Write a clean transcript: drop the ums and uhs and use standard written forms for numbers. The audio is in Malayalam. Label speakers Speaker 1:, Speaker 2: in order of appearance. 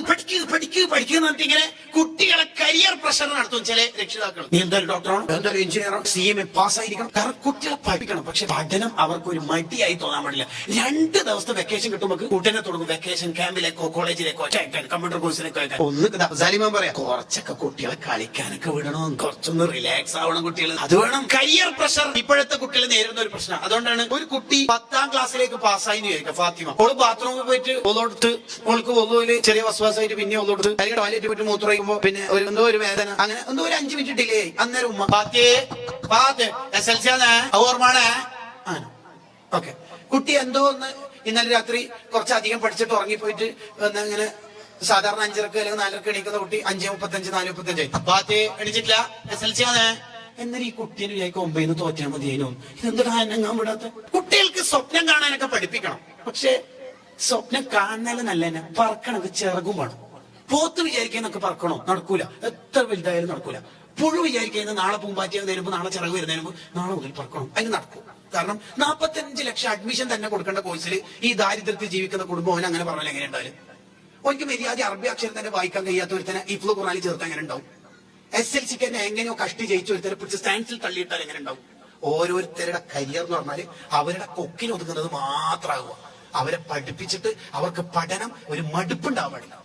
Speaker 1: പഠിക്കുന്ന ഇങ്ങനെ കുട്ടികളെ കരിയർ പ്രഷർ നടത്തും ചില രക്ഷിതാക്കൾ. നീ എന്തായാലും ഡോക്ടറാണോ, എന്തായാലും എഞ്ചിനീയറോ, CMA പാസ്സായിരിക്കണം. കാരണം കുട്ടികളെ പഠിക്കണം. പക്ഷെ പഠനം അവർക്ക് ഒരു മടിയായി തോന്നാൻ പാടില്ല. 2 ദിവസത്തെ വെക്കേഷൻ കിട്ടുമ്പോൾ ഉടനെ തുടങ്ങും വെക്കേഷൻ ക്യാമ്പിലേക്കോ കോളേജിലേക്കോ അയക്കാൻ, കമ്പ്യൂട്ടർ കോഴ്സിലേക്കോ അയക്കാൻ. ഒന്ന് പറയാം, കുറച്ചൊക്കെ കുട്ടികളെ കളിക്കാനൊക്കെ വിടണം, കുറച്ചൊന്ന് റിലാക്സ് ആവണം കുട്ടികൾ. അത് വേണം. കരിയർ പ്രഷർ ഇപ്പോഴത്തെ കുട്ടികൾ നേരിടുന്ന ഒരു പ്രശ്നം. അതുകൊണ്ടാണ് ഒരു കുട്ടി 10ാം ക്ലാസ്സിലേക്ക് പാസ്സായി എന്ന് ചോദിക്കാം. ഫാത്തിമ ഓള് ബാത്റൂമിൽ പോയിട്ട് ഒന്നോടുത്ത് ഓൾക്ക് ഒന്നുമില്ല, ചെറിയ വസ്വാസായിട്ട് പിന്നെ ഒന്നോടുത്ത് അല്ലെങ്കിൽ ടോയ്ലറ്റ് പോയിട്ട് മൂത്രയിക്കുമ്പോ പിന്നെ എന്തോ ഒരു വേദന, അങ്ങനെ എന്തോ ഒരു 5 മിനിറ്റ് ഡിലേ ആയി. അന്നേരം ഉമ്മ SLC ഓർമാണ്. ഓക്കെ, കുട്ടി എന്തോ ഒന്ന് ഇന്നലെ രാത്രി കുറച്ചധികം പഠിച്ചിട്ട് ഉറങ്ങിപ്പോയിട്ട് ഇങ്ങനെ സാധാരണ 5:30 അല്ലെങ്കിൽ 4:30 എണീക്കുന്ന കുട്ടി 5:35 4:35 ബാത്തി എണീച്ചിട്ടില്ല, SLC എന്നാൽ ഈ കുട്ടീനെ വിചാരിക്കും 9 തോറ്റാൽ മതിയേനും. ഇതെന്താ അനങ്ങാൻ വിടാത്ത? കുട്ടികൾക്ക് സ്വപ്നം കാണാനൊക്കെ പഠിപ്പിക്കണം. പക്ഷെ സ്വപ്നം കാണാനും നല്ല തന്നെ പറക്കണത് ചിറകും വേണം. പോത്ത് വിചാരിക്കുന്നൊക്കെ പറക്കണോ? നടക്കൂല. എത്ര വലുതായാലും നടക്കൂല. പുഴു വിചാരിക്കുന്നത് നാളെ പൂമ്പാറ്റിയാൽ വരുമ്പോ നാളെ ചിറക് വരുന്നതിന് മുമ്പ് നാളെ മുതൽ പറക്കണം. അതിന് നടക്കും. കാരണം 45 ലക്ഷം അഡ്മിഷൻ തന്നെ കൊടുക്കേണ്ട കോഴ്സിൽ ഈ ദാരിദ്ര്യത്തിൽ ജീവിക്കുന്ന കുടുംബം അവൻ അങ്ങനെ പറഞ്ഞാൽ എങ്ങനെ ഉണ്ടായാലും ഓനിക്ക് മര്യാദ അറബി അക്ഷരം തന്നെ വായിക്കാൻ കഴിയാത്ത ഒരുത്തനെ ഹിഫ്ള് ഖുർആനിൽ ചേർത്ത് എങ്ങനെ ഉണ്ടാവും? SLC തന്നെ എങ്ങനെയോ കഷ്ടി ജയിച്ച ഒരുത്തരെ പിടിച്ച് സ്റ്റാൻസിൽ തള്ളിയിട്ടാൽ എങ്ങനെ ഉണ്ടാവും? ഓരോരുത്തരുടെ കരിയർ എന്ന് പറഞ്ഞാല് അവരുടെ കൊക്കിൽ ഒതുങ്ങുന്നത് മാത്രമാകുക. അവരെ പഠിപ്പിച്ചിട്ട് അവർക്ക് പഠനം ഒരു മടുപ്പുണ്ടാവാൻ പാടില്ല.